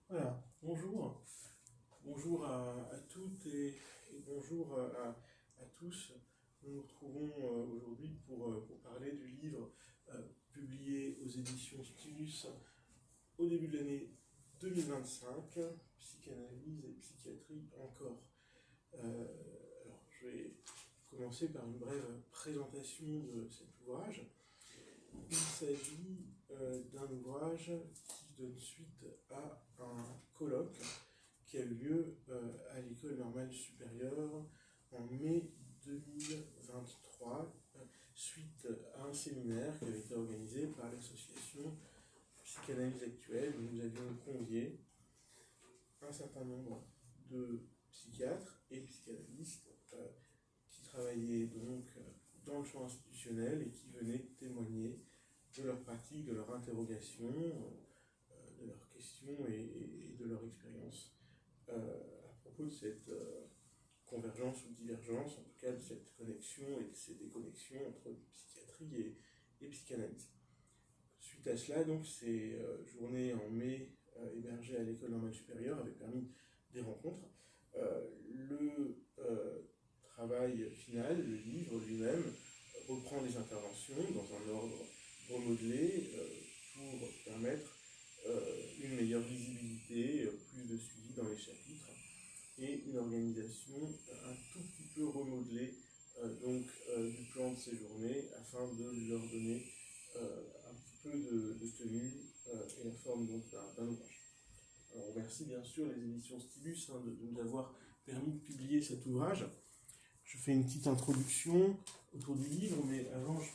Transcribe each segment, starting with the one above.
Voilà, bonjour. Bonjour à toutes et bonjour à tous. Nous nous retrouvons aujourd'hui pour parler du livre publié aux éditions Stylus au début de l'année 2025, Psychanalyse et psychiatrie encore. Alors, je vais commencer par une brève présentation de cet ouvrage. Il s'agit d'un ouvrage qui donne suite à un colloque qui a eu lieu à l'École normale supérieure en mai 2023, suite à un séminaire qui avait été organisé par l'association Psychanalyse Actuelle, où nous avions convié un certain nombre de psychiatres et psychanalystes qui travaillaient donc dans le champ institutionnel et qui venaient témoigner de leur pratique, de leur interrogation, de leurs questions et de leur expérience à propos de cette convergence ou divergence, en tout cas de cette connexion et de ces déconnexions entre psychiatrie et psychanalyse. Suite à cela, donc, ces journées en mai hébergées à l'École normale supérieure avaient permis des rencontres. Le travail final, le livre lui-même, reprend les interventions dans un ordre remodelé pour permettre une meilleure visibilité, plus de suivi dans les chapitres et une organisation un tout petit peu remodelée du plan de ces journées afin de leur donner un petit peu de tenue et la forme d'un ouvrage. Alors, on remercie bien sûr les éditions Stylus de nous avoir permis de publier cet ouvrage. Je fais une petite introduction autour du livre, mais avant je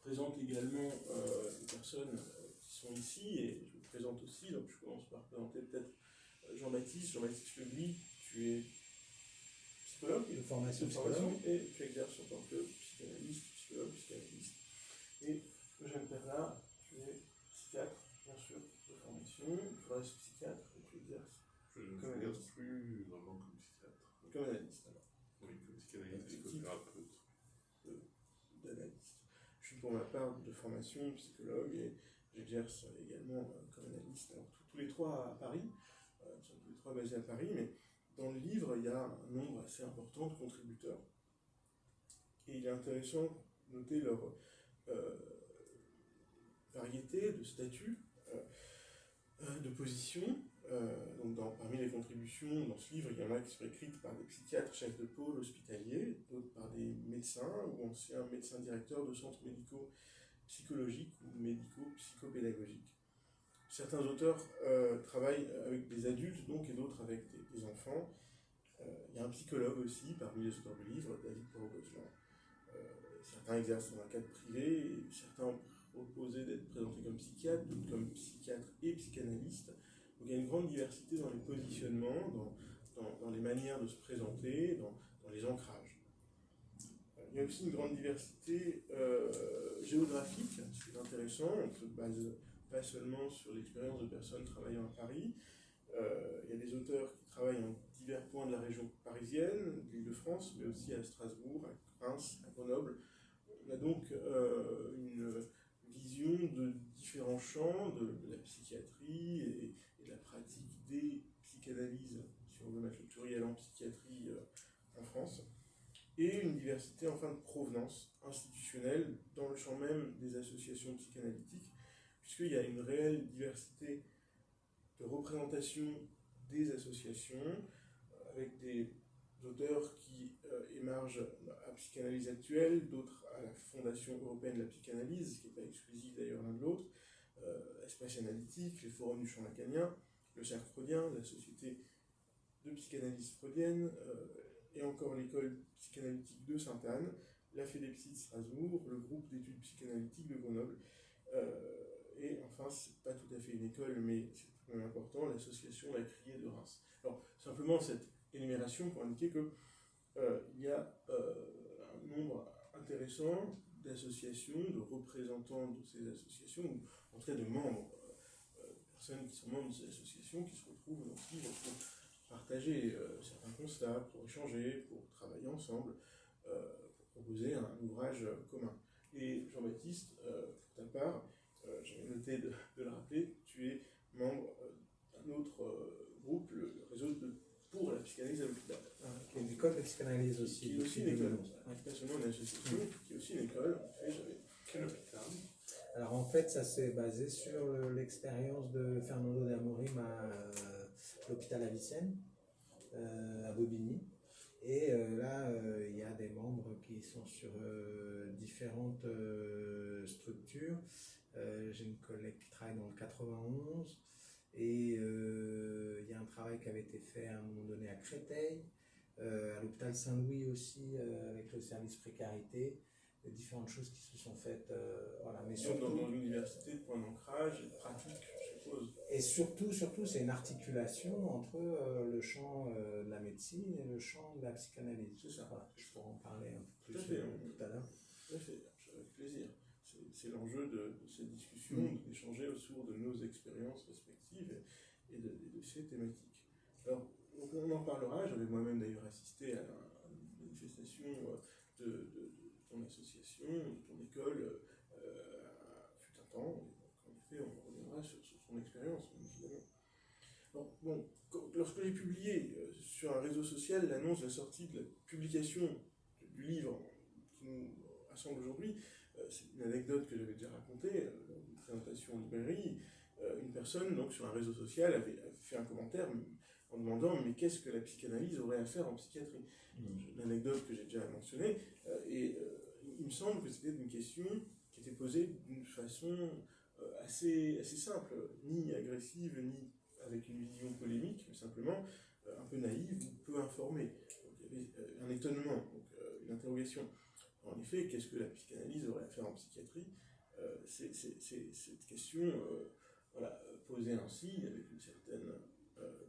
présente également les personnes qui sont ici et je me présente aussi. Donc je commence par présenter peut-être Jean-Baptiste. Jean-Baptiste Legui, tu es psychologue de formation psychologue et tu exerces en tant que psychanalyste, psychologue, psychanalyste. Et Eugène Perlard, tu es psychiatre, bien sûr, de formation, tu restes psychiatre et tu exerces. Je n'exerce plus vraiment comme psychiatre. Comme analyste alors. Oui, comme psychanalyste, psychothérapeute. D'analyste. Je suis pour ma part de formation psychologue et j'exerce également comme analyste. Alors tous les trois à Paris, nous sommes tous les trois basés à Paris, mais dans le livre, il y a un nombre assez important de contributeurs. Et il est intéressant de noter leur variété de statuts, de positions. Parmi les contributions dans ce livre, il y en a qui sont écrites par des psychiatres chefs de pôle hospitaliers, d'autres par des médecins ou anciens médecins directeurs de centres médicaux psychologiques ou médicaux psychopédagogiques. Certains auteurs travaillent avec des adultes et d'autres avec des enfants. Il y a un psychologue aussi parmi les auteurs du livre, David Porot-Gozlan. Certains exercent dans un cadre privé, et certains ont proposé d'être présentés comme psychiatres, d'autres comme psychiatres et psychanalystes. Donc il y a une grande diversité dans les positionnements, dans les manières de se présenter, dans les ancrages. Il y a aussi une grande diversité géographique, c'est intéressant, on ne se base pas seulement sur l'expérience de personnes travaillant à Paris. Il y a des auteurs qui travaillent en divers points de la région parisienne, de l'Île-de-France, mais aussi à Strasbourg, à Reims, à Grenoble. On a donc une vision de différents champs, de la psychiatrie et de la pratique des psychanalyses, si on veut mettre le pluriel en psychiatrie en France, et une diversité enfin de provenance institutionnelle dans le champ même des associations psychanalytiques, puisqu'il y a une réelle diversité de représentation des associations, avec des auteurs qui émergent à Psychanalyse Actuelle, d'autres à la Fondation Européenne de la Psychanalyse, qui n'est pas exclusive d'ailleurs l'un de l'autre, Espace Analytique, les forums du champ lacanien, le Cercle freudien, la Société de psychanalyse freudienne, et encore l'école psychanalytique de Sainte-Anne, la Fédépsy de Strasbourg, le groupe d'études psychanalytiques de Grenoble, et enfin, c'est pas tout à fait une école, mais c'est quand même important, l'association La Criée de Reims. Alors, simplement cette énumération pour indiquer que il y a un nombre intéressant d'associations, de représentants de ces associations, ou en tout cas de membres, personnes qui sont membres de ces associations, qui se retrouvent dans ce livre pour partager certains constats, pour échanger, pour travailler ensemble, pour proposer un ouvrage commun. Et Jean-Baptiste, pour ta part, j'avais noté de le rappeler, tu es membre d'un autre psychanalyse à l'hôpital. Qui est une école de psychanalyse aussi. Qui est aussi une école, pas seulement une association, qui est aussi une école. En fait, j'avais quel hôpital. Alors en fait, ça s'est basé sur l'expérience de Fernando de Amorim à l'hôpital Avicenne, à Bobigny. Et là, il y a des membres qui sont sur différentes structures. J'ai une collègue qui travaille dans le 91 et il y a un travail qui avait été fait à un moment donné à Créteil, à l'hôpital Saint-Louis aussi, avec le service précarité. Différentes choses qui se sont faites, voilà. Mais surtout dans l'université, de point d'ancrage et de pratique, je suppose. Et surtout, c'est une articulation entre le champ de la médecine et le champ de la psychanalyse. C'est ça. Voilà, je pourrais en parler un peu plus tout à l'heure. Tout à fait, avec plaisir. C'est l'enjeu de cette discussion, d'échanger autour de nos expériences respectives et de ces thématiques. Alors, on en parlera. J'avais moi-même d'ailleurs assisté à une manifestation de ton association, de ton école, fut un temps. En effet, on reviendra sur son expérience, évidemment. Alors, bon, lorsque j'ai publié sur un réseau social l'annonce de la sortie de la publication du livre qui nous rassemble aujourd'hui, c'est une anecdote que j'avais déjà racontée lors d'une présentation en librairie. Une personne, donc, sur un réseau social, avait fait un commentaire en demandant « Mais qu'est-ce que la psychanalyse aurait à faire en psychiatrie ?» Une anecdote que j'ai déjà mentionnée, et il me semble que c'était une question qui était posée d'une façon assez simple, ni agressive, ni avec une vision polémique, mais simplement un peu naïve ou peu informée. Donc, il y avait un étonnement, donc, une interrogation. En effet, qu'est-ce que la psychanalyse aurait à faire en psychiatrie? Cette question, posée ainsi, avec une certaine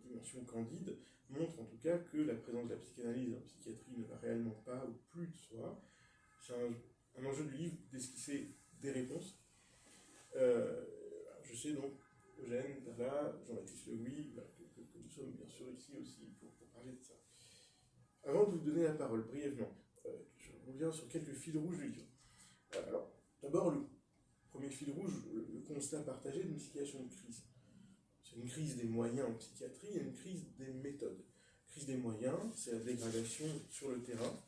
dimension candide, montre en tout cas que la présence de la psychanalyse en psychiatrie ne va réellement pas, ou plus de soi. C'est un enjeu du livre d'esquisser des réponses. Je sais donc, Eugène, Dalla, Jean-Baptiste Le Gouy, que nous sommes bien sûr ici aussi pour parler de ça. Avant de vous donner la parole brièvement, je reviens sur quelques fils rouges du livre. Alors, d'abord, le premier fil rouge, le constat partagé d'une situation de crise. C'est une crise des moyens en psychiatrie et une crise des méthodes. Crise des moyens, c'est la dégradation sur le terrain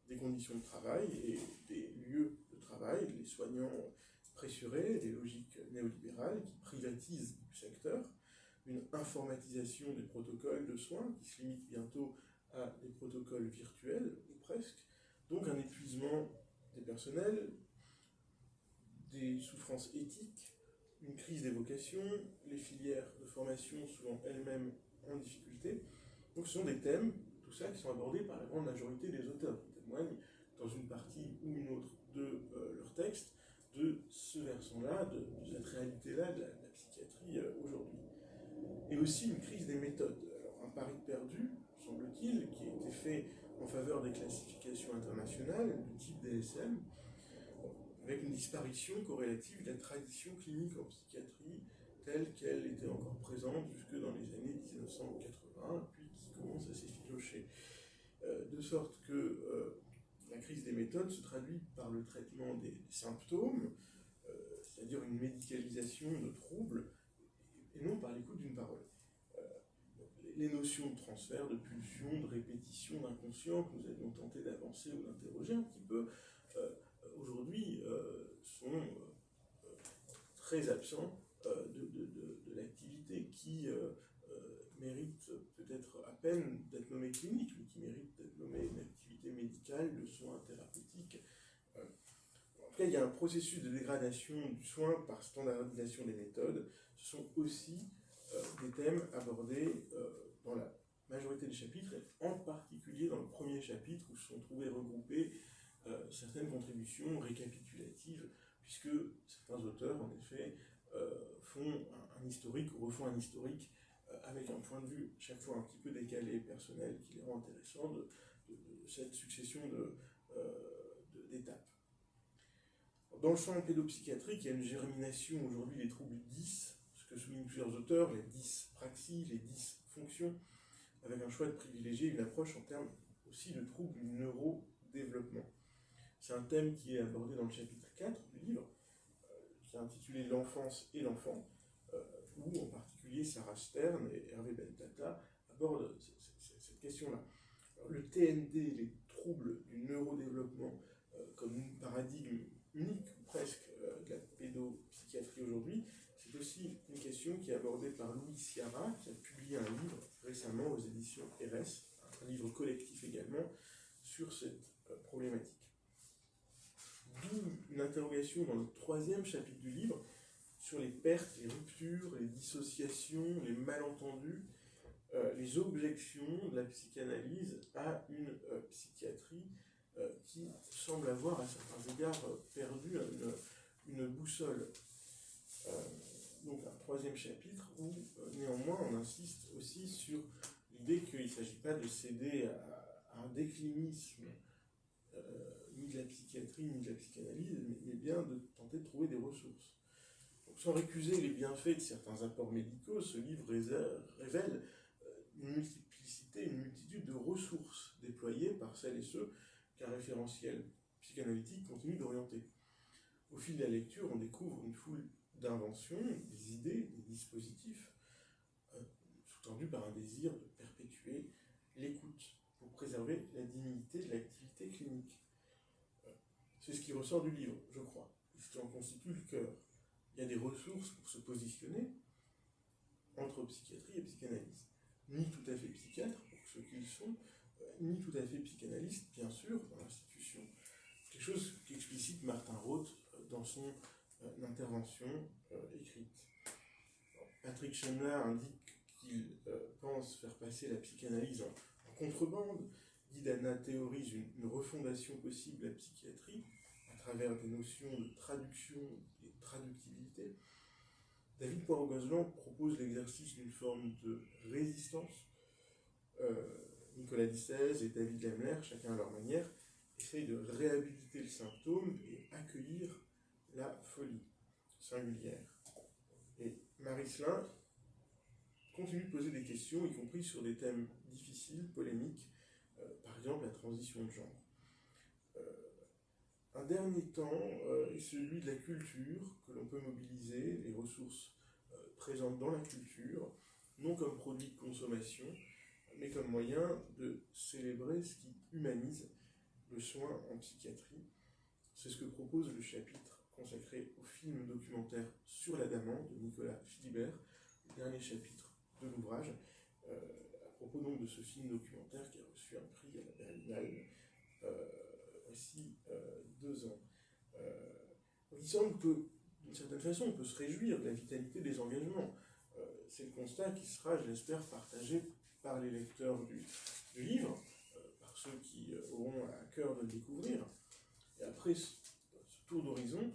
des conditions de travail et des lieux de travail, les soignants pressurés, les logiques néolibérales qui privatisent du secteur, une informatisation des protocoles de soins qui se limite bientôt à des protocoles virtuels, ou presque, donc un épuisement des personnels, des souffrances éthiques, une crise des vocations, les filières de formation souvent elles-mêmes en difficulté. Donc ce sont des thèmes, tout ça, qui sont abordés par la grande majorité des auteurs, qui témoignent dans une partie ou une autre de leur texte, de ce versant-là, de cette réalité-là de la psychiatrie aujourd'hui. Et aussi une crise des méthodes. Alors un pari perdu, semble-t-il, qui a été fait en faveur des classifications internationales du type DSM, avec une disparition corrélative de la tradition clinique en psychiatrie telle qu'elle était encore présente jusque dans les années 1980, puis qui commence à s'effilocher. De sorte que la crise des méthodes se traduit par le traitement des symptômes, c'est-à-dire une médicalisation de troubles, et non par l'écoute d'une parole. Les notions de transfert, de pulsion, de répétition, d'inconscient que nous avions tenté d'avancer ou d'interroger un petit peu, aujourd'hui sont très absents de l'activité qui mérite peut-être à peine d'être nommée clinique, mais qui mérite d'être nommée une activité médicale, de soins thérapeutiques. En tout cas, il y a un processus de dégradation du soin par standardisation des méthodes. Ce sont aussi des thèmes abordés dans la majorité des chapitres, et en particulier dans le premier chapitre où se sont trouvés regroupés certaines contributions récapitulatives, puisque certains auteurs, en effet, font un historique ou refont un historique avec un point de vue chaque fois un petit peu décalé, personnel, qui les rend intéressants de cette succession d'étapes. Dans le champ pédopsychiatrique, il y a une germination aujourd'hui des troubles 10, ce que soulignent plusieurs auteurs, les 10 praxies, les 10 fonctions, avec un choix de privilégier une approche en termes aussi de troubles du neurodéveloppement. C'est un thème qui est abordé dans le chapitre 4 du livre, qui est intitulé « L'enfance et l'enfant », où en particulier Sarah Stern et Hervé Bentata abordent cette question-là. Alors, le TND, les troubles du neurodéveloppement, comme un paradigme unique, presque, de la pédopsychiatrie aujourd'hui, c'est aussi une question qui est abordée par Louis Sciarra, qui a publié un livre récemment aux éditions RS, un livre collectif également, sur cette problématique. D'où une interrogation dans le 3e chapitre du livre sur les pertes, les ruptures, les dissociations, les malentendus, les objections de la psychanalyse à une psychiatrie qui semble avoir à certains égards perdu une boussole. Donc un 3e chapitre où néanmoins on insiste aussi sur l'idée qu'il ne s'agit pas de céder à un déclinisme ni de la psychiatrie ni de la psychanalyse, mais bien de tenter de trouver des ressources. Donc, sans récuser les bienfaits de certains apports médicaux, ce livre révèle une multiplicité, une multitude de ressources déployées par celles et ceux qu'un référentiel psychanalytique continue d'orienter. Au fil de la lecture, on découvre une foule d'inventions, des idées, des dispositifs, sous-tendus par un désir de perpétuer l'écoute pour préserver la dignité de l'activité clinique. C'est ce qui ressort du livre, je crois, ce qui en constitue le cœur. Il y a des ressources pour se positionner entre psychiatrie et psychanalyse. Ni tout à fait psychiatre, pour ceux qu'ils sont, ni tout à fait psychanalyste, bien sûr, dans l'institution. Quelque chose qu'explicite Martin Roth dans son intervention écrite. Patrick Chenler indique qu'il pense faire passer la psychanalyse en contrebande. Guy Dana théorise une refondation possible de la psychiatrie à travers des notions de traduction et de traductibilité. David Poirot-Gozlan propose l'exercice d'une forme de résistance. Nicolas Dissez et David Lemler, chacun à leur manière, essayent de réhabiliter le symptôme et accueillir la folie singulière. Et Marie Slin continue de poser des questions, y compris sur des thèmes difficiles, polémiques, par exemple la transition de genre. Un dernier temps est celui de la culture, que l'on peut mobiliser, les ressources présentes dans la culture, non comme produit de consommation, mais comme moyen de célébrer ce qui humanise le soin en psychiatrie. C'est ce que propose le chapitre consacré au film documentaire Sur l'Adamant de Nicolas Philibert, le dernier chapitre de l'ouvrage, à propos donc de ce film documentaire qui a reçu un prix à la Berlinale voici 2 ans. Il semble que, d'une certaine façon, on peut se réjouir de la vitalité des engagements. C'est le constat qui sera, je l'espère, partagé par les lecteurs du livre, par ceux qui auront à cœur de le découvrir. Et après ce tour d'horizon,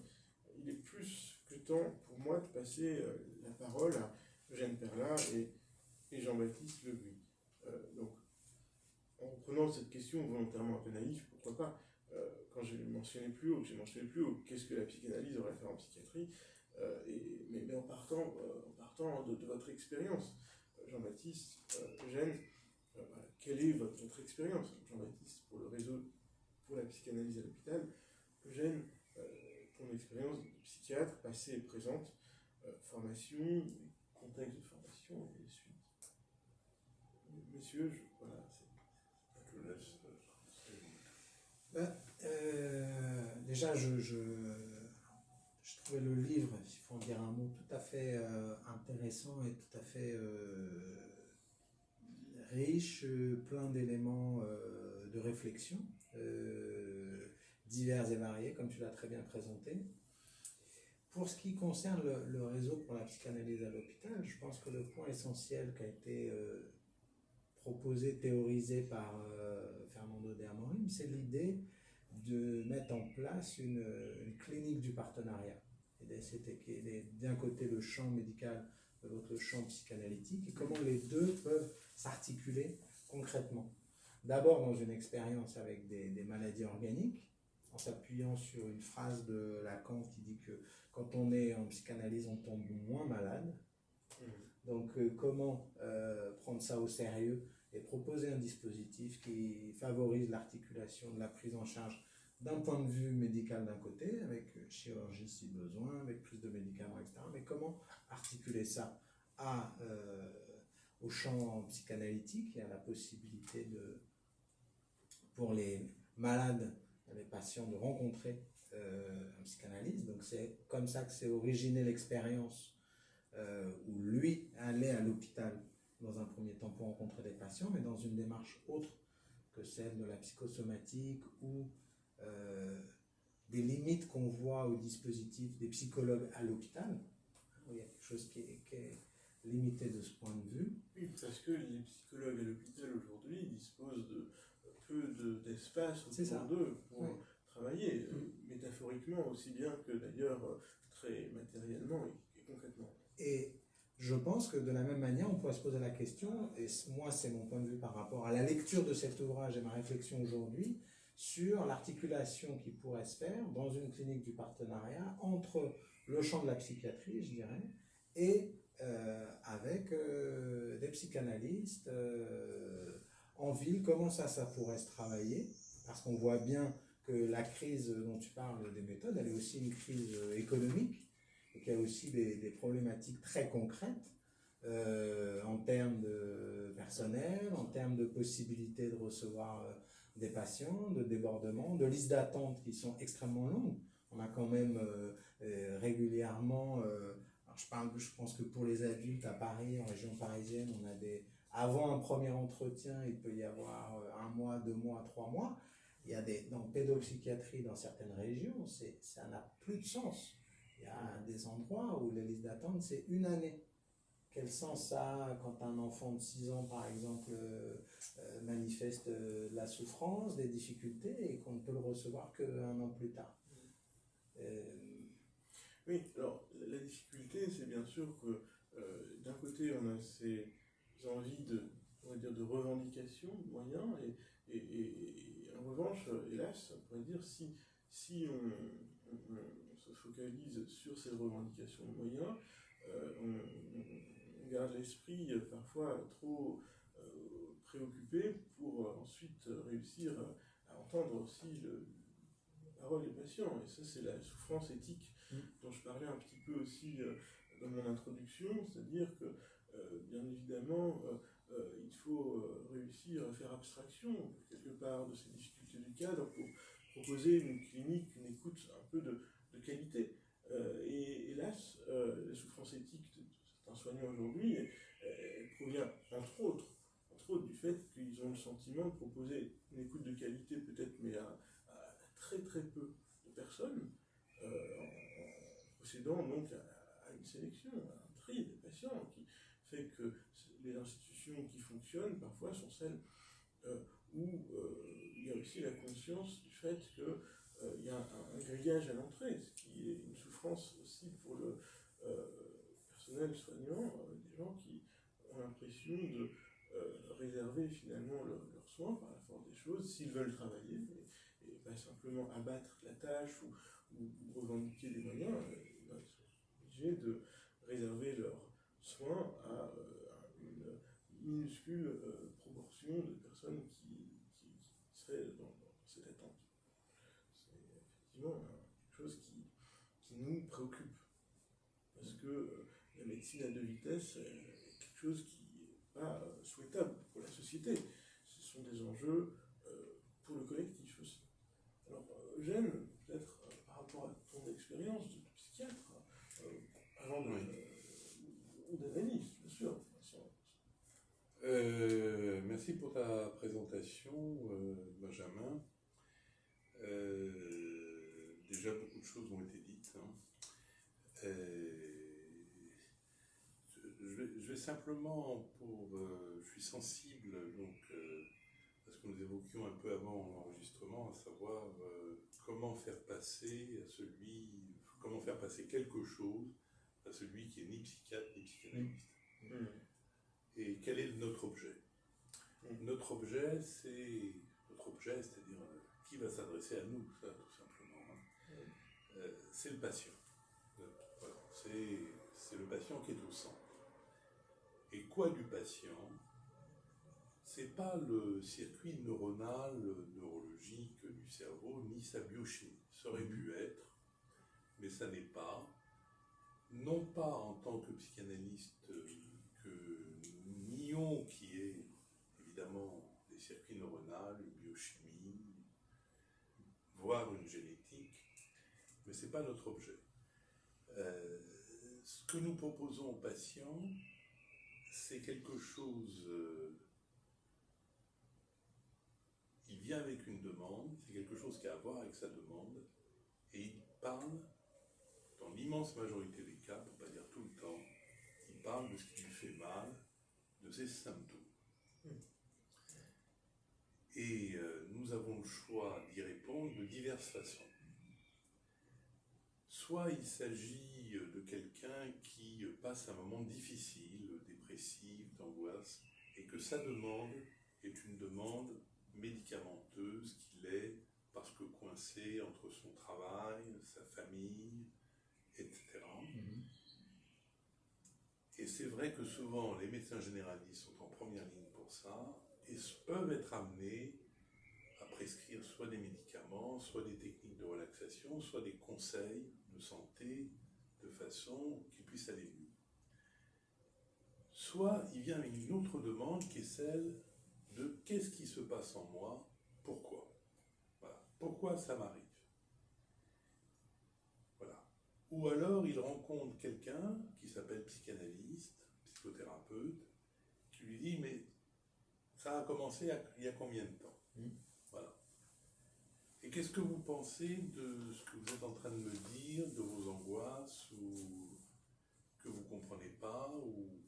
il est plus que temps pour moi de passer la parole à Eugène Perlat et Jean-Baptiste Lebuy. Donc, en reprenant cette question volontairement un peu naïve, pourquoi pas, quand j'ai mentionné plus haut, qu'est-ce que la psychanalyse aurait à faire en psychiatrie, mais en partant de votre expérience, Jean-Baptiste, Eugène, voilà, quelle est votre expérience, Jean-Baptiste, pour le réseau pour la psychanalyse à l'hôpital, Eugène, ton expérience de psychiatre, passée et présente, formation, contexte de formation et suite. Messieurs, voilà, Je te laisse. Déjà, je trouvais le livre, il faut en dire un mot, tout à fait intéressant et tout à fait riche, plein d'éléments de réflexion, divers et variés, comme tu l'as très bien présenté. Pour ce qui concerne le réseau pour la psychanalyse à l'hôpital, je pense que le point essentiel qui a été proposé, théorisé par Fernando de Amorim, c'est l'idée de mettre en place une clinique du partenariat. C'était qui est d'un côté le champ médical, de l'autre le champ psychanalytique, et comment les deux peuvent s'articuler concrètement. D'abord dans une expérience avec des maladies organiques, en s'appuyant sur une phrase de Lacan qui dit que quand on est en psychanalyse, on tombe moins malade. Donc comment prendre ça au sérieux et proposer un dispositif qui favorise l'articulation de la prise en charge d'un point de vue médical d'un côté, avec chirurgie si besoin, avec plus de médicaments, etc. Mais comment articuler ça au champ psychanalytique. Il y a la possibilité pour les malades, les patients, de rencontrer un psychanalyste. Donc c'est comme ça que s'est originée l'expérience où lui allait à l'hôpital dans un premier temps pour rencontrer des patients, mais dans une démarche autre que celle de la psychosomatique ou des limites qu'on voit au dispositif des psychologues à l'hôpital. Il y a quelque chose qui est limité de ce point de vue. Oui, parce que les psychologues à l'hôpital aujourd'hui disposent de d'espace autour d'eux pour travailler, métaphoriquement aussi bien que d'ailleurs très matériellement et concrètement. Et je pense que de la même manière, on pourrait se poser la question, et moi c'est mon point de vue par rapport à la lecture de cet ouvrage et ma réflexion aujourd'hui, sur l'articulation qui pourrait se faire dans une clinique du partenariat entre le champ de la psychiatrie, je dirais, et avec des psychanalystes en ville. Comment ça pourrait se travailler? Parce qu'on voit bien que la crise dont tu parles des méthodes, elle est aussi une crise économique, et qu'il y a aussi des problématiques très concrètes en termes de personnel, en termes de possibilité de recevoir des patients, de débordements, de listes d'attente qui sont extrêmement longues. On a quand même régulièrement, alors je pense que pour les adultes à Paris, en région parisienne, on a avant un premier entretien, il peut y avoir 1 mois, 2 mois, 3 mois. Il y a dans pédopsychiatrie, dans certaines régions, ça n'a plus de sens. Il y a des endroits où les listes d'attente, c'est 1 année. Quel sens ça a quand un enfant de 6 ans, par exemple, manifeste de la souffrance, des difficultés, et qu'on ne peut le recevoir qu'1 an plus tard? Oui, alors la difficulté, c'est bien sûr que d'un côté, on a ces envies on va dire, de revendication de moyens, et en revanche, hélas, on pourrait dire, si on se focalise sur ces revendications de moyens, on garde l'esprit parfois trop préoccupé pour ensuite réussir à entendre aussi la parole des patients. Et ça, c'est la souffrance éthique dont je parlais un petit peu aussi dans mon introduction, c'est-à-dire que bien évidemment, il faut réussir à faire abstraction quelque part de ces difficultés du cadre pour proposer une clinique, une écoute un peu de qualité. Et hélas, la souffrance éthique de certains soignants aujourd'hui, elle provient entre autres du fait qu'ils ont le sentiment de proposer une écoute de qualité peut-être, mais à très très peu de personnes, en procédant donc à une sélection, à un tri des patients, qui fait que les institutions qui fonctionnent parfois sont celles où il y a aussi la conscience du fait qu'il y a un grillage à l'entrée, ce qui est une souffrance aussi pour le personnel soignant, des gens qui ont l'impression de réserver finalement leurs soins par la force des choses, s'ils veulent travailler, et pas simplement abattre la tâche ou revendiquer des moyens, ils sont obligés de réserver leurs soins à une minuscule proportion de personnes qui seraient dans cette attente. C'est effectivement quelque chose qui nous préoccupe, parce que la médecine à 2 vitesses est quelque chose qui n'est pas souhaitable pour la société. Ce sont des enjeux pour le collectif aussi. Alors, Eugène, peut-être par rapport à ton expérience de psychiatre, avant ou d'analyste, bien sûr. Merci pour ta présentation, Benjamin. Déjà, beaucoup de choses ont été dites. Je vais simplement, je suis sensible donc, à ce que nous évoquions un peu avant l'enregistrement, à savoir comment faire passer quelque chose à celui qui est ni psychiatre ni psychanalyste. Et quel est notre objet? Notre objet, c'est-à-dire qui va s'adresser à nous, ça, tout simplement. C'est le patient. Voilà, c'est le patient qui est au centre. Et quoi du patient? C'est pas le circuit neuronal, neurologique du cerveau, ni sa biochimie. Ça aurait pu être, mais ça n'est pas. Non pas en tant que psychanalyste que nous nions des circuits neuronaux, une biochimie, voire une génétique, mais ce n'est pas notre objet. Ce que nous proposons aux patients, c'est quelque chose... il vient avec une demande, c'est quelque chose qui a à voir avec sa demande, et il parle, dans l'immense majorité des cas, pour ne pas dire tout le temps, il parle de ce qui lui fait mal, de ses symptômes. Et nous avons le choix d'y répondre de diverses façons. Soit il s'agit de quelqu'un qui passe un moment difficile, dépressif, d'angoisse, et que sa demande est une demande médicamenteuse qu'il est parce que coincé entre son travail, sa famille, etc. Et c'est vrai que souvent les médecins généralistes sont en première ligne pour ça et peuvent être amenés à prescrire soit des médicaments, soit des techniques de relaxation, soit des conseils de santé de façon qu'ils puissent aller mieux. Soit il vient avec une autre demande qui est celle de qu'est-ce qui se passe en moi, pourquoi. Voilà. Pourquoi ça m'arrive. Voilà. Ou alors il rencontre quelqu'un qui s'appelle psychanalyste, psychothérapeute, qui lui dit mais ça a commencé il y a combien de temps. Voilà. Et qu'est-ce que vous pensez de ce que vous êtes en train de me dire, de vos angoisses, ou que vous ne comprenez pas, ou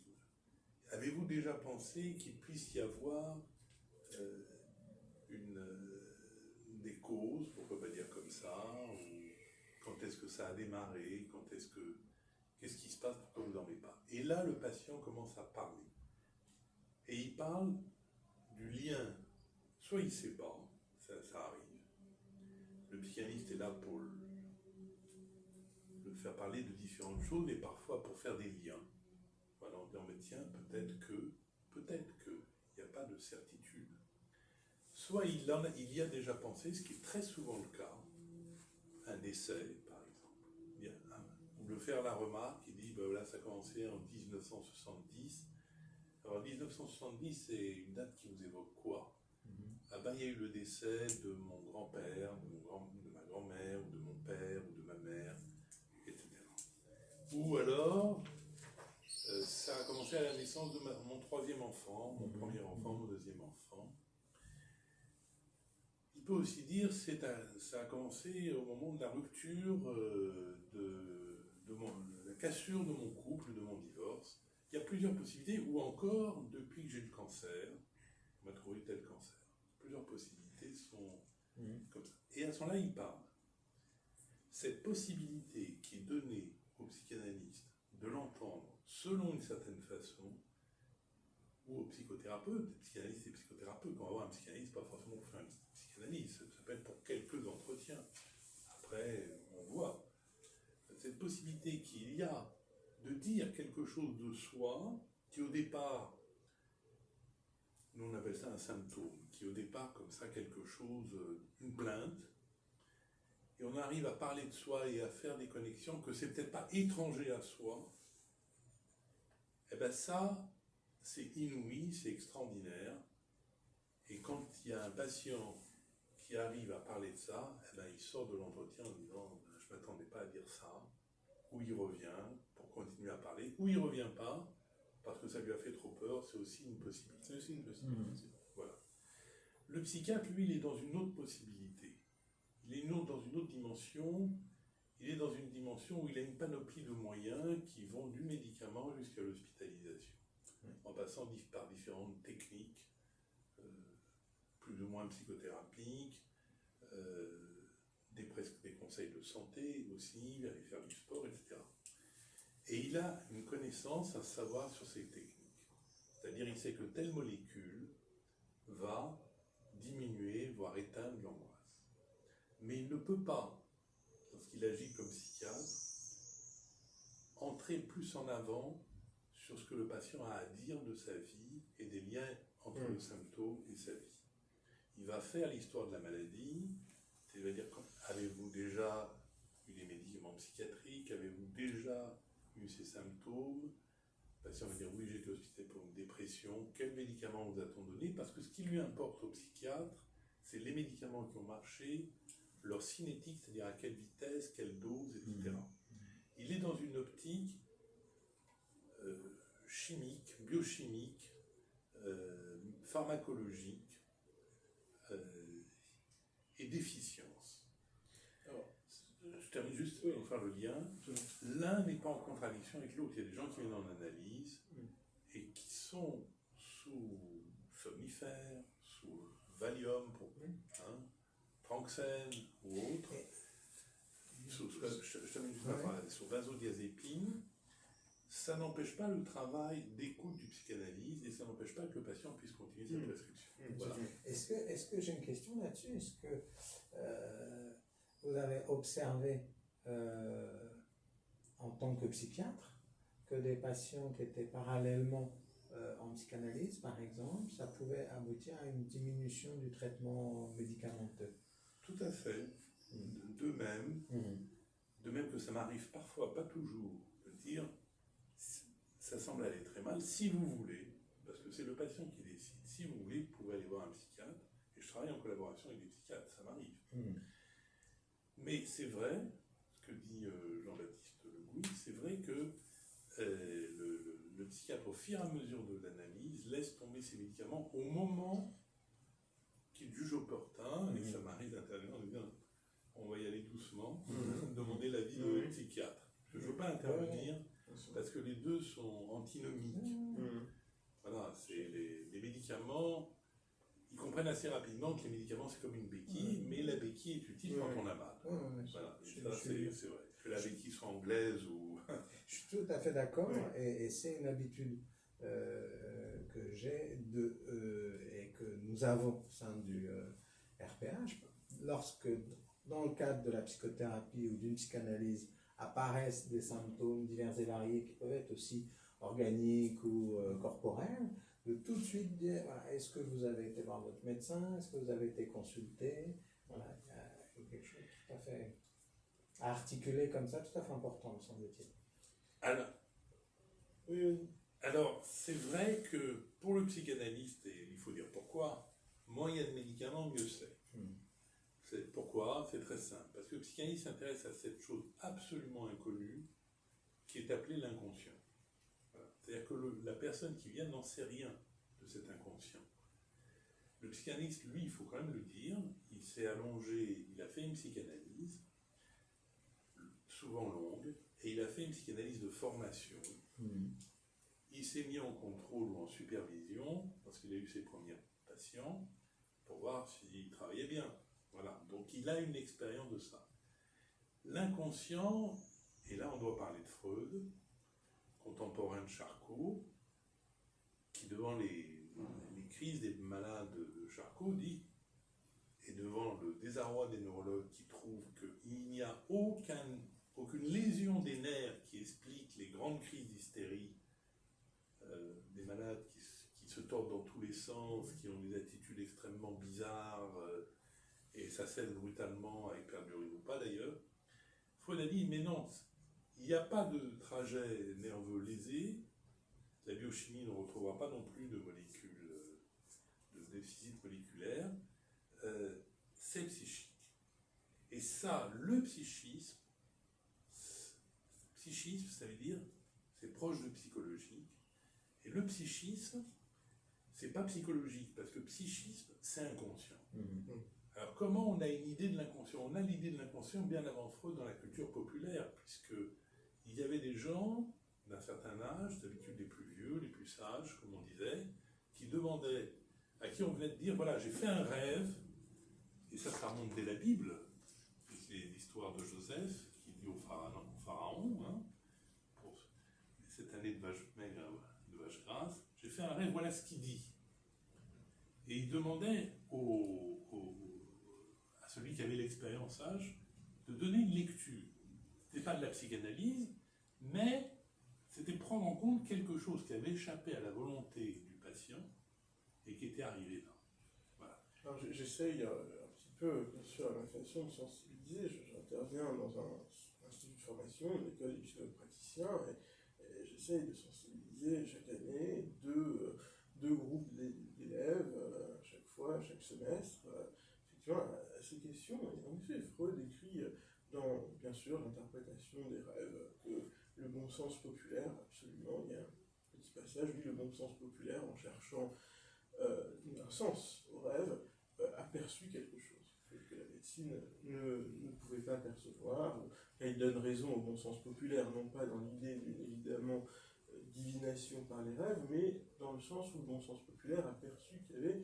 avez-vous déjà pensé qu'il puisse y avoir des causes, pourquoi pas dire comme ça, ou quand est-ce que ça a démarré, qu'est-ce qui se passe, pourquoi vous n'en avez pas. Et là, le patient commence à parler. Et il parle du lien, soit il ne sait pas, ça arrive. Le psychanalyste est là pour le faire parler de différentes choses, et parfois pour faire des liens. Voilà, en disant, mais tiens, peut-être que, il n'y a pas de certitude. Soit il y a déjà pensé, ce qui est très souvent le cas, un décès, par exemple. Ou le faire la remarque, il dit, ben voilà, ça a commencé en 1970. Alors 1970, c'est une date qui vous évoque quoi? Ah ben, il y a eu le décès de mon grand-père, de ma grand-mère, ou de mon père, ou de ma mère, etc. Ou alors, ça a commencé à la naissance de mon troisième enfant, mon premier enfant, mon deuxième enfant. Il peut aussi dire ça a commencé au moment de la rupture, de la cassure de mon couple, de mon divorce. Il y a plusieurs possibilités, ou encore, depuis que j'ai le cancer, on m'a trouvé tel cancer. Plusieurs possibilités sont comme ça. Et à ce moment-là, il parle. Cette possibilité qui est donnée au psychanalyste de l'entendre selon une certaine façon, ou au psychothérapeute, psychanalyste et psychothérapeute, quand on va voir un psychanalyste, pas forcément pour faire une psychanalyse, ça peut être pour quelques entretiens. Après, on voit. Cette possibilité qu'il y a de dire quelque chose de soi, qui au départ, nous on appelle ça un symptôme, qui au départ comme ça quelque chose, une plainte, et on arrive à parler de soi et à faire des connexions que c'est peut-être pas étranger à soi, et bien ça, c'est inouï, c'est extraordinaire, et quand il y a un patient qui arrive à parler de ça, eh ben, il sort de l'entretien en disant « je ne m'attendais pas à dire ça », ou il revient pour continuer à parler, ou il ne revient pas, parce que ça lui a fait trop peur, c'est aussi une possibilité. C'est aussi une possibilité. Voilà. Le psychiatre, lui, il est dans une autre possibilité. Il est dans une autre dimension. Il est dans une dimension où il a une panoplie de moyens qui vont du médicament jusqu'à l'hospitalisation, en passant par différentes techniques, plus ou moins psychothérapiques, des conseils de santé aussi, aller faire du sport, etc. Et il a une connaissance, un savoir sur ces techniques. C'est-à-dire, il sait que telle molécule va diminuer, voire éteindre l'angoisse. Mais il ne peut pas, lorsqu'il agit comme psychiatre, entrer plus en avant sur ce que le patient a à dire de sa vie et des liens entre le symptôme et sa vie. Il va faire l'histoire de la maladie, c'est-à-dire, avez-vous déjà eu des médicaments psychiatriques, avez-vous déjà eu ces symptômes, Le patient va dire oui, j'ai été hospitalisé pour une dépression, quels médicaments vous a-t-on donné? Parce que ce qui lui importe au psychiatre, c'est les médicaments qui ont marché, leur cinétique, c'est-à-dire à quelle vitesse, quelle dose, etc. Il est dans une optique chimique, biochimique, pharmacologique et d'efficience. Alors, je termine juste pour faire le lien. L'un n'est pas en contradiction avec l'autre. Il y a des gens qui viennent en analyse et qui sont sous somnifères, sous Valium, Tranxène ou autre, je termine juste sur benzodiazépine. Ça n'empêche pas le travail d'écoute du psychanalyste et ça n'empêche pas que le patient puisse continuer sa prescription. Voilà. Est-ce que j'ai une question là-dessus? Est-ce que vous avez observé en tant que psychiatre que des patients qui étaient parallèlement en psychanalyse, par exemple, ça pouvait aboutir à une diminution du traitement médicamenteux? Tout à fait. De même que ça m'arrive parfois, pas toujours, de dire ça semble aller très mal, si vous voulez, parce que c'est le patient qui décide, si vous voulez, vous pouvez aller voir un psychiatre, et je travaille en collaboration avec des psychiatres, ça m'arrive. Mais c'est vrai, ce que dit Jean-Baptiste Le Gouy, c'est vrai que le psychiatre, au fur et à mesure de l'analyse, laisse tomber ses médicaments au moment qu'il juge opportun, et ça m'arrive d'intervenir en disant on va y aller doucement, demander l'avis du psychiatre. Je ne veux pas intervenir parce que les deux sont antinomiques. Voilà, c'est les médicaments, ils comprennent assez rapidement que les médicaments c'est comme une béquille, mais la béquille est utile quand on a mal. Voilà, ça c'est vrai. Que la béquille soit anglaise ou... Je suis tout à fait d'accord, et c'est une habitude que j'ai et que nous avons au sein du RPH. Lorsque, dans le cadre de la psychothérapie ou d'une psychanalyse, apparaissent des symptômes divers et variés qui peuvent être aussi organiques ou corporels, de tout de suite dire voilà, est-ce que vous avez été voir votre médecin, est-ce que vous avez été consulté, voilà, il y a quelque chose tout à fait à articuler comme ça, tout à fait important, me semble-t-il. Alors, c'est vrai que pour le psychanalyste, et il faut dire pourquoi, moins il y a de médicaments, mieux c'est. Pourquoi? C'est très simple. Parce que le psychanalyste s'intéresse à cette chose absolument inconnue qui est appelée l'inconscient. Voilà. C'est-à-dire que la personne qui vient n'en sait rien de cet inconscient. Le psychanalyste, lui, il faut quand même le dire, il s'est allongé, il a fait une psychanalyse, souvent longue, et il a fait une psychanalyse de formation. Il s'est mis en contrôle ou en supervision, parce qu'il a eu ses premiers patients, pour voir s'il travaillait bien. Voilà, donc il a une expérience de ça. L'inconscient, et là on doit parler de Freud, contemporain de Charcot, qui devant les crises des malades de Charcot dit, et devant le désarroi des neurologues qui trouvent qu'il n'y a aucune lésion des nerfs qui explique les grandes crises d'hystérie, des malades qui se tordent dans tous les sens, qui ont des attitudes extrêmement bizarres, et ça cède brutalement avec perte d'urine ou pas d'ailleurs. Freud a dit, mais non, il n'y a pas de trajet nerveux lésé, la biochimie ne retrouvera pas non plus de molécules, de déficit moléculaire, c'est psychique. Et ça, le psychisme, ça veut dire, c'est proche de psychologique, et le psychisme, c'est pas psychologique, parce que psychisme, c'est inconscient. Alors, comment on a une idée de l'inconscient? On a l'idée de l'inconscient bien avant Freud dans la culture populaire, puisqu'il y avait des gens d'un certain âge, d'habitude les plus vieux, les plus sages, comme on disait, qui demandaient, à qui on venait de dire, voilà, j'ai fait un rêve, et ça remonte dès la Bible, c'est l'histoire de Joseph, qui dit au pharaon, pour cette année de vache maigre, de vache grasse, j'ai fait un rêve, voilà ce qu'il dit. Et il demandait à celui qui avait l'expérience sage de donner une lecture. Ce n'était pas de la psychanalyse, mais c'était prendre en compte quelque chose qui avait échappé à la volonté du patient et qui était arrivé là. Voilà. Alors j'essaye un petit peu, bien sûr, à ma façon de sensibiliser. J'interviens dans un institut de formation, une école des psychopraticiens, et j'essaye de sensibiliser chaque année deux groupes d'élèves, chaque fois, chaque semestre, effectivement, à ces questions. Et en effet, Freud écrit dans, bien sûr, l'interprétation des rêves, que le bon sens populaire, absolument, il y a un petit passage, lui, le bon sens populaire, en cherchant un sens au rêve, aperçut quelque chose que la médecine ne pouvait pas percevoir. Là, il donne raison au bon sens populaire, non pas dans l'idée d'une, évidemment, divination par les rêves, mais dans le sens où le bon sens populaire aperçut qu'il y avait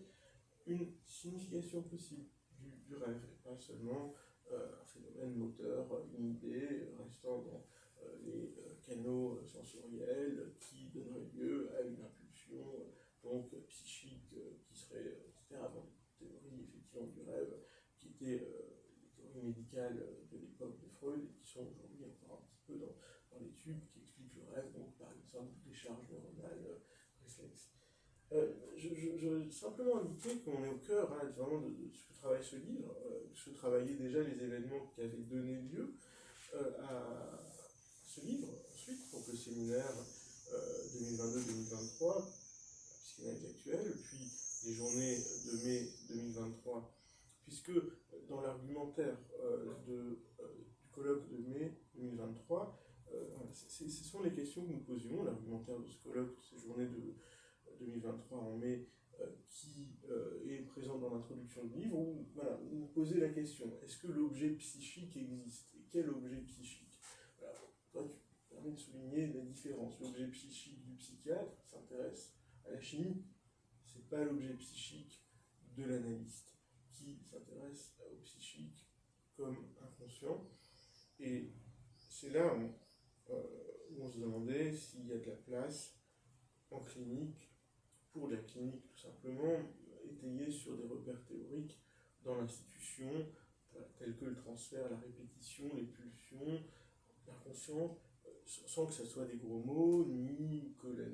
une signification possible du rêve, et pas seulement un phénomène moteur inhibé, restant dans les canaux sensoriels qui donneraient lieu à une impulsion donc psychique qui serait, etc., dans les théories effectivement du rêve, qui étaient les théories médicales de l'époque de Freud, et qui sont aujourd'hui encore un petit peu dans l'étude, qui expliquent le rêve, donc par exemple des charges neuronales réflexes. Je veux simplement indiquer qu'on est au cœur vraiment de ce que travaille ce livre, ce travaillait déjà les événements qui avaient donné lieu à ce livre. Ensuite, donc le séminaire 2022-2023, la psychanalyse actuelle, puis les journées de mai 2023, puisque dans l'argumentaire du colloque de mai 2023, ce sont les questions que nous posions, l'argumentaire de ce colloque, de ces journées de 2023 en mai, qui est présent dans l'introduction du livre, où voilà, vous posez la question, est-ce que l'objet psychique existe? Et quel objet psychique? Voilà, toi, tu permets de souligner la différence. L'objet psychique du psychiatre s'intéresse à la chimie, c'est pas l'objet psychique de l'analyste, qui s'intéresse au psychique comme inconscient. Et c'est là où on se demandait s'il y a de la place en clinique, pour de la clinique tout simplement, étayée sur des repères théoriques dans l'institution, tels que le transfert, la répétition, les pulsions, l'inconscient, sans que ça soit des gros mots, ni que la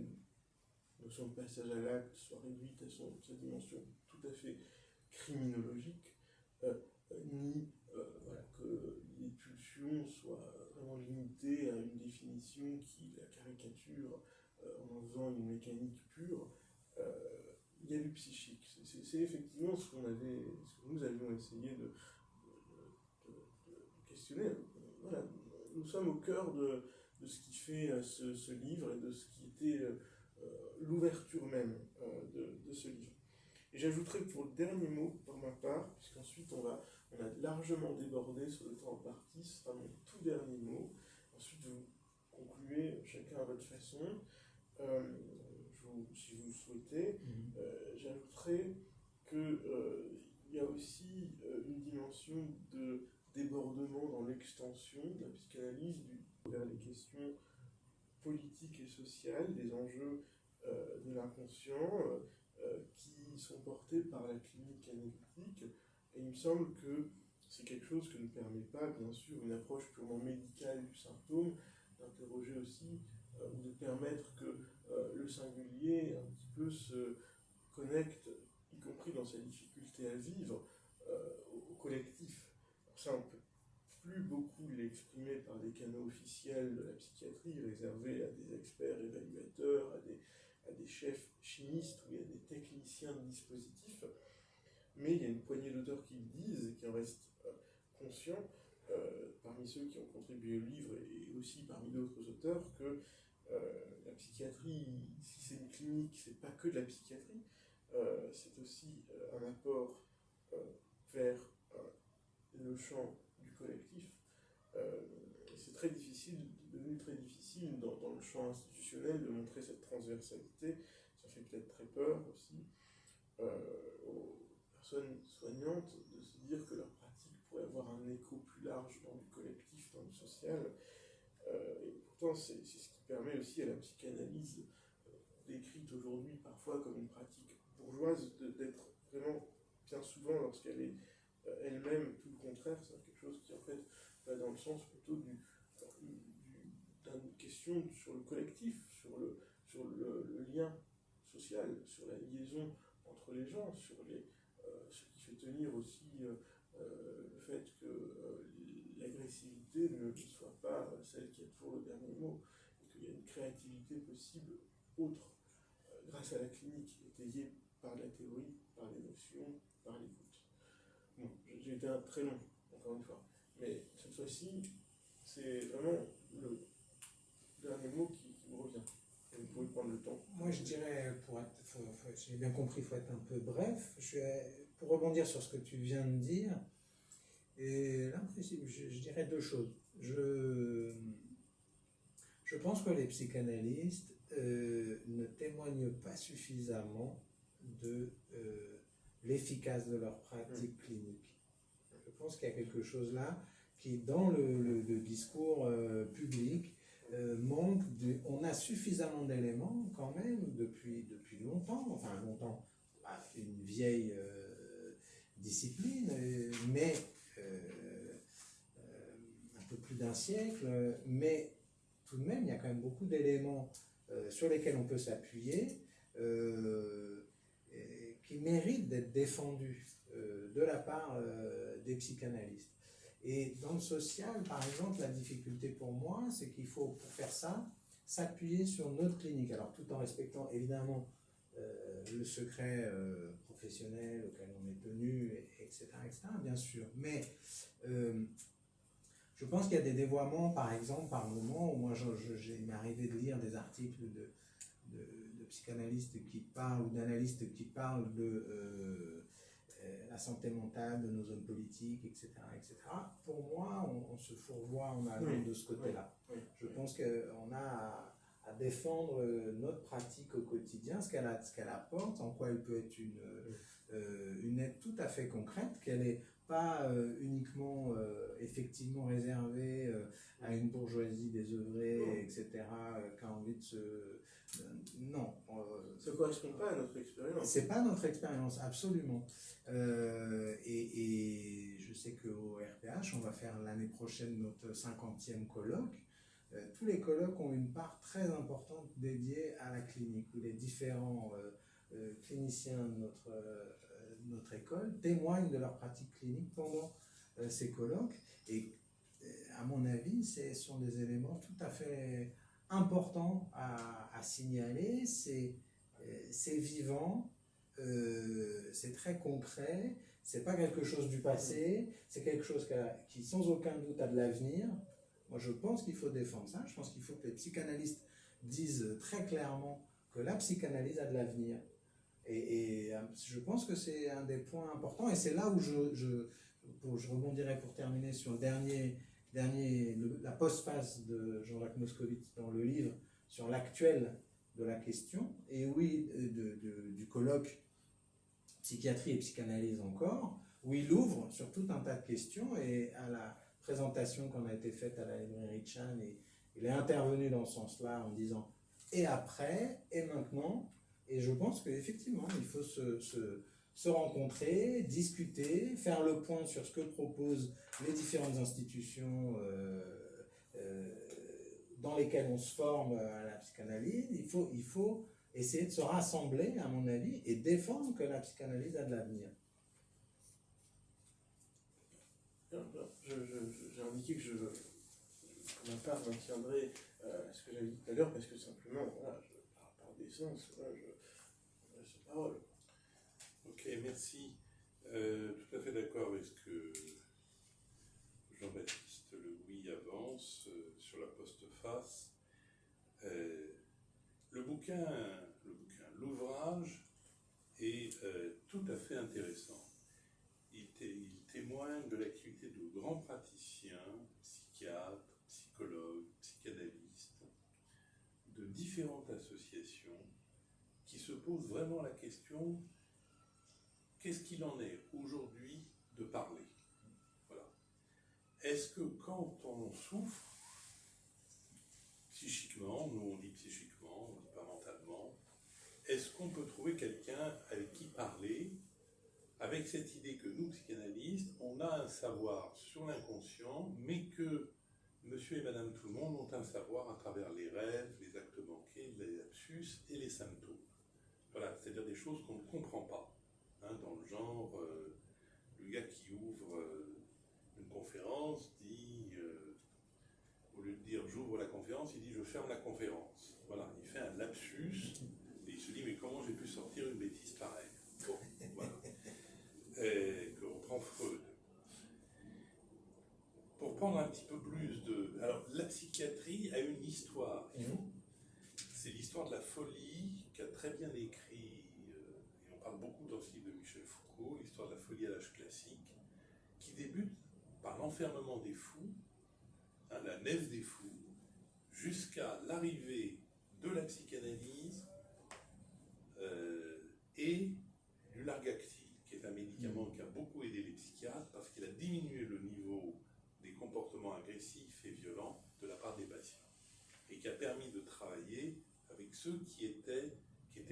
notion de passage à l'acte soit réduite à sa dimension tout à fait criminologique, ni voilà, que les pulsions soient vraiment limitées à une définition qui la caricature en faisant une mécanique pure. Il y a du psychique. C'est effectivement ce que nous avions essayé de questionner. Voilà. Nous sommes au cœur de ce qui fait ce livre et de ce qui était l'ouverture même de ce livre. Et j'ajouterai pour le dernier mot, pour ma part, puisqu'ensuite on a largement débordé sur le temps imparti, ce sera mon tout dernier mot. Ensuite, vous concluez chacun à votre façon. Si vous le souhaitez, j'ajouterai qu'il y a aussi une dimension de débordement dans l'extension de la psychanalyse vers les questions politiques et sociales, des enjeux de l'inconscient qui sont portés par la clinique analytique. Et il me semble que c'est quelque chose que ne permet pas, bien sûr, une approche purement médicale du symptôme, d'interroger aussi ou de permettre que le singulier un petit peu se connecte, y compris dans sa difficulté à vivre, au collectif. Alors ça, on ne peut plus beaucoup l'exprimer par des canaux officiels de la psychiatrie, réservés à des experts évaluateurs, à des chefs chimistes ou à des techniciens de dispositifs, mais il y a une poignée d'auteurs qui le disent et qui en restent conscients, parmi ceux qui ont contribué au livre et aussi parmi d'autres auteurs, que la psychiatrie, si c'est une clinique, c'est pas que de la psychiatrie, c'est aussi un apport vers le champ du collectif. C'est très difficile, devenu très difficile dans le champ institutionnel de montrer cette transversalité. Ça fait peut-être très peur aussi aux personnes soignantes de se dire que leur pratique pourrait avoir un écho plus large dans du collectif, dans du social. Et pourtant, c'est ce qui permet aussi à la psychanalyse, décrite aujourd'hui parfois comme une pratique bourgeoise, d'être vraiment, bien souvent, lorsqu'elle est elle-même tout le contraire, c'est quelque chose qui en fait va dans le sens plutôt d'une question sur le collectif, sur le lien social, sur la liaison entre les gens, sur ce qui fait tenir aussi le fait que l'agressivité ne soit pas celle qui a toujours le dernier mot, et qu'il y a une créativité possible autre, grâce à la clinique, étayée par la théorie, par les notions, par l'écoute. Bon, j'ai été très long, encore une fois, mais cette fois-ci, c'est vraiment le dernier mot qui me revient. Et vous pouvez prendre le temps. Moi, je dirais, j'ai bien compris, il faut être un peu bref. Pour rebondir sur ce que tu viens de dire, et là, je dirais deux choses. Je pense que les psychanalystes ne témoignent pas suffisamment de l'efficace de leur pratique clinique. Je pense qu'il y a quelque chose là qui, dans le discours public, manque on a suffisamment d'éléments quand même depuis longtemps, enfin longtemps, c'est une vieille discipline, mais un peu plus d'un siècle, mais tout de même il y a quand même beaucoup d'éléments sur lesquels on peut s'appuyer qui méritent d'être défendus de la part des psychanalystes. Et dans le social, par exemple, la difficulté pour moi, c'est qu'il faut, pour faire ça, s'appuyer sur notre clinique. Alors, tout en respectant évidemment le secret professionnel auquel on est tenu, etc., bien sûr. Mais je pense qu'il y a des dévoiements, par exemple, par moment où moi, il m'est arrivé de lire des articles de psychanalystes qui parlent, ou d'analystes qui parlent de la santé mentale de nos hommes politiques, etc. etc. Pour moi, on se fourvoie en allant de ce côté-là. Je pense qu'on a à défendre notre pratique au quotidien, ce qu'elle apporte, en quoi elle peut être une aide tout à fait concrète, qu'elle n'est pas uniquement effectivement réservée à une bourgeoisie désœuvrée, etc., qui a envie de se... non. Ça ne correspond pas à notre expérience. C'est pas notre expérience, absolument. Et je sais qu'au RPH, on va faire l'année prochaine notre 50e colloque. Tous les colloques ont une part très importante dédiée à la clinique, où les différents cliniciens de notre école témoignent de leur pratique clinique pendant ces colloques. Et à mon avis, ce sont des éléments tout à fait importants à signaler. C'est vivant, c'est très concret, c'est pas quelque chose du passé, c'est quelque chose qui sans aucun doute a de l'avenir. Moi, je pense qu'il faut défendre ça. Je pense qu'il faut que les psychanalystes disent très clairement que la psychanalyse a de l'avenir. Et je pense que c'est un des points importants. Et c'est là où je rebondirai pour terminer sur la postface de Jean-Jacques Moscovitz dans le livre sur l'actuel de la question, et oui, du colloque psychiatrie et psychanalyse encore, où il ouvre sur tout un tas de questions, et à la présentation qu'on a été faite à la librairie Chan, et il est intervenu dans ce sens-là en disant et après, et maintenant, et je pense qu'effectivement, il faut se rencontrer, discuter, faire le point sur ce que proposent les différentes institutions dans lesquelles on se forme à la psychanalyse. Il faut essayer de se rassembler, à mon avis, et défendre que la psychanalyse a de l'avenir. J'ai indiqué que pour ma part, je maintiendrai ce que j'avais dit tout à l'heure, parce que simplement, voilà, par décence, voilà, je laisse la parole. Ok, merci. Tout à fait d'accord avec ce que Jean-Baptiste Le Gouy avance sur la postface. L'ouvrage est tout à fait intéressant. Il témoigne de l'activité de grands praticiens, psychiatres, psychologues, psychanalystes, de différentes associations qui se posent vraiment la question: qu'est-ce qu'il en est aujourd'hui de parler? Voilà. Est-ce que quand on souffre, psychiquement, nous on dit psychiquement, on ne dit pas mentalement, est-ce qu'on peut trouver quelqu'un avec qui parler, avec cette idée que nous, psychanalystes, on a un savoir sur l'inconscient, mais que monsieur et madame tout le monde ont un savoir à travers les rêves, les actes manqués, les lapsus et les symptômes. Voilà, c'est-à-dire des choses qu'on ne comprend pas. Hein, dans le genre, le gars qui ouvre une conférence dit au lieu de dire j'ouvre la conférence, il dit je ferme la conférence. Voilà, il fait un lapsus et il se dit mais comment j'ai pu sortir une bêtise pareille. Bon, voilà. Et qu'on prend Freud. Pour prendre un petit peu plus de... Alors, la psychiatrie a une histoire. C'est l'histoire de la folie qu'a très bien écrit, et on parle beaucoup dans ce livre de Michel Foucault, l'histoire de la folie à l'âge classique, qui débute par l'enfermement des fous, la nef des fous, jusqu'à l'arrivée de la psychanalyse et du Largactil, qui est un médicament qui a beaucoup aidé les psychiatres parce qu'il a diminué le niveau des comportements agressifs et violents de la part des patients et qui a permis de travailler avec ceux qui étaient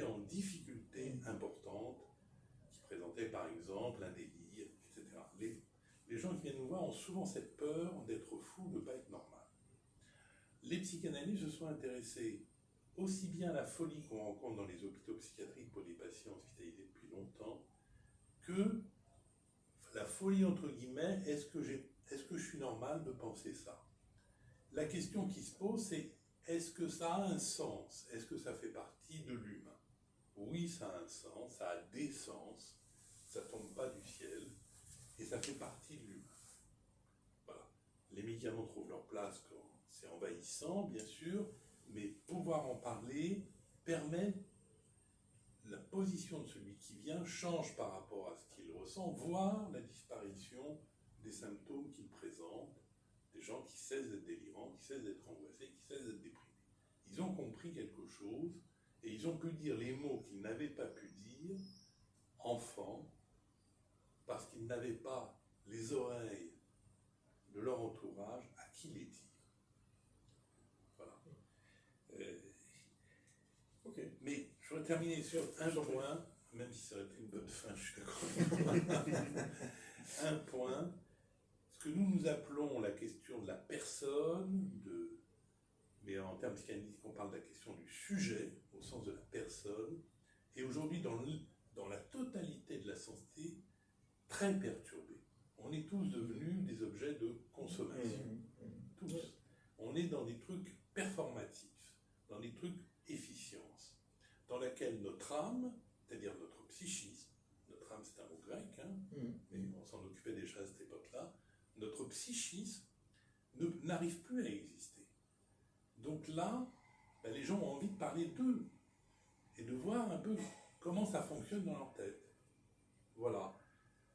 en difficulté importante, qui présentaient par exemple un délire, etc. Les gens qui viennent nous voir ont souvent cette peur d'être fous, de ne pas être normal. Les psychanalystes se sont intéressés aussi bien à la folie qu'on rencontre dans les hôpitaux psychiatriques pour des patients hospitalisés depuis longtemps, que la folie entre guillemets, est-ce que je suis normal de penser ça? La question qui se pose, c'est est-ce que ça a un sens? Est-ce que ça fait partie de l'humain? Oui, ça a un sens, ça a des sens, ça ne tombe pas du ciel, et ça fait partie de l'humain. Voilà. Les médicaments trouvent leur place quand c'est envahissant, bien sûr, mais pouvoir en parler permet la position de celui qui vient change par rapport à ce qu'il ressent, voire la disparition des symptômes qu'il présente, des gens qui cessent d'être délirants, qui cessent d'être angoissés, qui cessent d'être déprimés. Ils ont compris quelque chose et ils ont pu dire les mots qu'ils n'avaient pas pu dire, enfants, parce qu'ils n'avaient pas les oreilles de leur entourage à qui les dire. Voilà. Ok. Mais je voudrais terminer sur un point, même si ça aurait été une bonne fin, je suis d'accord. Un point, ce que nous appelons la question de la personne, mais en termes psychanalytiques, on parle de la question du sujet, au sens de la personne, et aujourd'hui, dans la totalité de la santé, très perturbée. On est tous devenus des objets de consommation. Tous. On est dans des trucs performatifs, dans des trucs efficience, dans laquelle notre âme, c'est-à-dire notre psychisme, notre âme c'est un mot grec, mais on s'en occupait déjà à cette époque-là, notre psychisme n'arrive plus à exister. Donc là, les gens ont envie de parler d'eux et de voir un peu comment ça fonctionne dans leur tête. Voilà.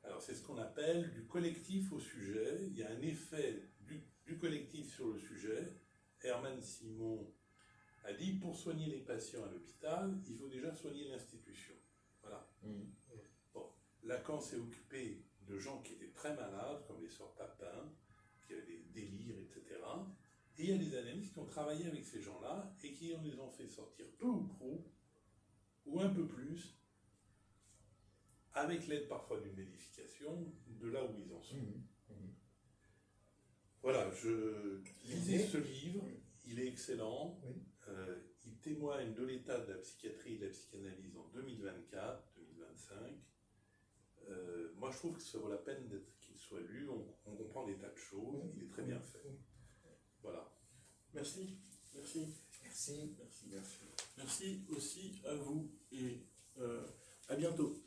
Alors c'est ce qu'on appelle du collectif au sujet. Il y a un effet du collectif sur le sujet. Herman Simon a dit, pour soigner les patients à l'hôpital, il faut déjà soigner l'institution. Voilà. Bon, Lacan s'est occupé de gens qui étaient très malades, comme les sœurs Papin, qui avaient des délires, etc. Et il y a des analystes qui ont travaillé avec ces gens-là et qui les ont fait sortir peu ou prou, ou un peu plus, avec l'aide parfois d'une médication, de là où ils en sont. Voilà, je lisais ce livre, il est excellent, il témoigne de l'état de la psychiatrie et de la psychanalyse en 2024, 2025. Moi je trouve que ça vaut la peine qu'il soit lu, on comprend des tas de choses, il est très bien fait. Voilà. Merci. Merci. Merci. Merci aussi à vous et à bientôt.